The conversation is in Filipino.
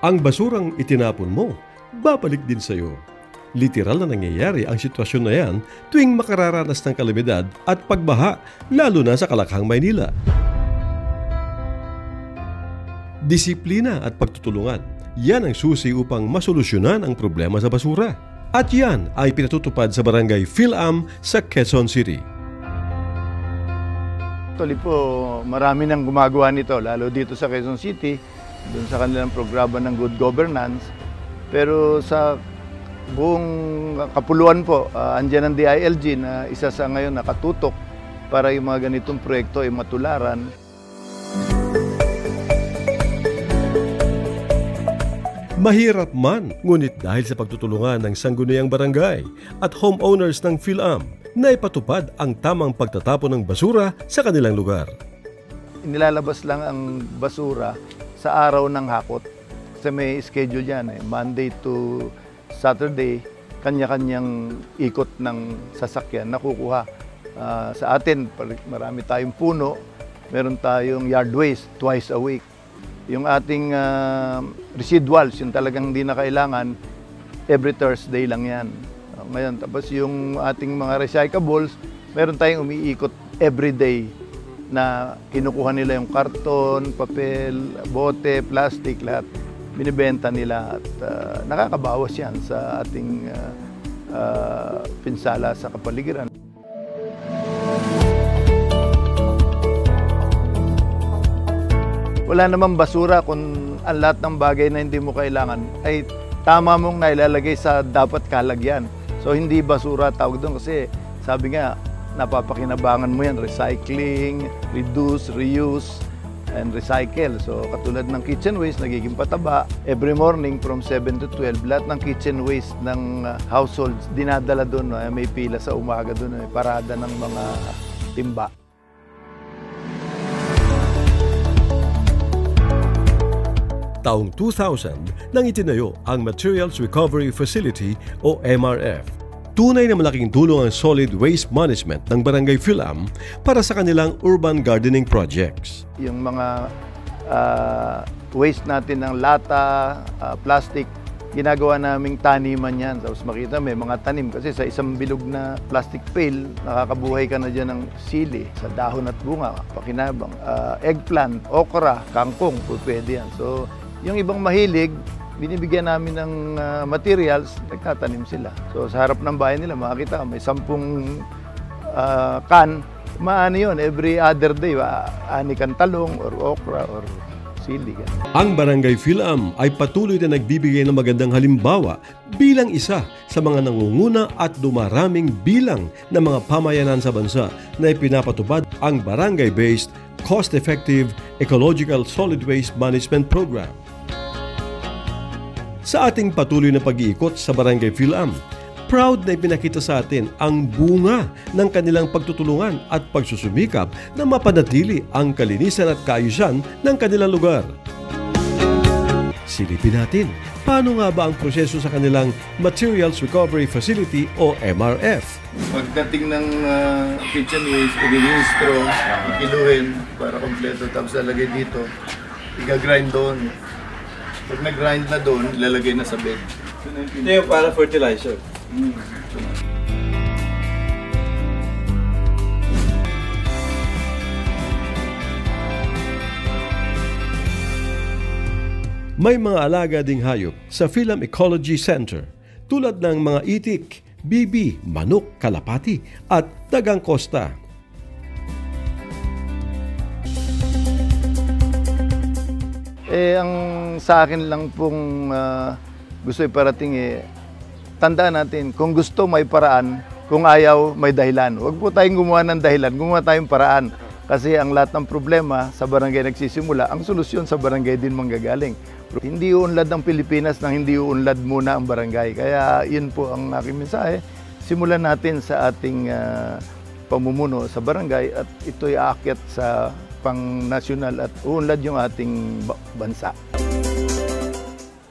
Ang basurang itinapon mo, babalik din sa'yo. Literal na nangyayari ang sitwasyon na yan tuwing makararanas ng kalamidad at pagbaha, lalo na sa Kalakhang, Maynila. Disiplina at pagtutulungan, yan ang susi upang masolusyonan ang problema sa basura. At yan ay pinatutupad sa Barangay PhilAm sa Quezon City. Actually po, marami nang gumagawa nito, lalo dito sa Quezon City, doon sa kanilang programa ng good governance. Pero sa buong kapuluan po, andyan ang DILG na isa sa ngayon nakatutok para yung mga ganitong proyekto ay matularan. Mahirap man, ngunit dahil sa pagtutulungan ng sangguniang barangay at homeowners ng PhilAm, na ipatupad ang tamang pagtatapon ng basura sa kanilang lugar. Nilalabas lang ang basura sa araw ng hakot. Kasi may schedule yan. Monday to Saturday, kanya-kanyang ikot ng sasakyan na kukuha. Sa atin, marami tayong puno, meron tayong yard waste twice a week. Yung ating residuals, yung talagang hindi na kailangan, every Thursday lang yan. Ngayon, tapos yung ating mga recyclables, meron tayong umiikot every day na kinukuha nila yung karton, papel, bote, plastic, lahat. Binibenta nila at nakakabawas yan sa ating pinsala sa kapaligiran. Wala namang basura kung ang lahat ng bagay na hindi mo kailangan ay tama mong nailalagay sa dapat kalagyan. So hindi basura tawag doon kasi sabi nga, napapakinabangan mo yan, recycling, reduce, reuse, and recycle. So katulad ng kitchen waste, nagiging pataba. Every morning from 7 to 12, lahat ng kitchen waste ng households dinadala doon. May pila sa umaga doon, may parada ng mga timba. Taong 2000 nang itinayo ang Materials Recovery Facility o MRF. Tunay na malaking tulong ang solid waste management ng Barangay PhilAm para sa kanilang urban gardening projects. Yung mga waste natin ng lata, plastic, ginagawa naming taniman yan. Tapos makita may mga tanim kasi sa isang bilog na plastic pail, nakakabuhay ka na dyan ng sili, sa dahon at bunga, pakinabang, eggplant, okra, kangkong, pwede yan. So yung ibang mahilig, binibigyan namin ng materials, nagtatanim sila. So sa harap ng bahay nila, makikita may 10 can, maano yun, every other day, ani kang talong or okra or sili. Ang Barangay PhilAm ay patuloy na nagbibigay ng magandang halimbawa bilang isa sa mga nangunguna at dumaraming bilang ng mga pamayanan sa bansa na ipinapatupad ang barangay-based, cost-effective, ecological solid waste management program. Sa ating patuloy na pag-iikot sa Barangay PhilAm, proud na ipinakita sa atin ang bunga ng kanilang pagtutulungan at pagsusumikap na mapanatili ang kalinisan at kaayusan ng kanilang lugar. Silipin natin, paano nga ba ang proseso sa kanilang Materials Recovery Facility o MRF? Pagdating ng kitchen waste, i-rehistro, ikiluhin para kompleto, tapos lalagay dito, i-grind doon. Pag nag-grind na doon, ilalagay na sa bed. Ito yung para fertilizer. May mga alaga ding hayop sa PhilAm Ecology Center tulad ng mga itik, bibi, manok, kalapati at dagang kosta. Ang sa akin lang pong gusto iparating tandaan natin, kung gusto may paraan, kung ayaw may dahilan. Huwag po tayong gumawa ng dahilan, gumawa tayong paraan. Kasi ang lahat ng problema sa barangay nagsisimula, ang solusyon sa barangay din manggagaling. Hindi uunlad ng Pilipinas nang hindi uunlad muna ang barangay. Kaya yun po ang aking mensahe. Simulan natin sa ating pamumuno sa barangay at ito'y aakyat sa pang-nasyonal at uunlad yung ating bansa.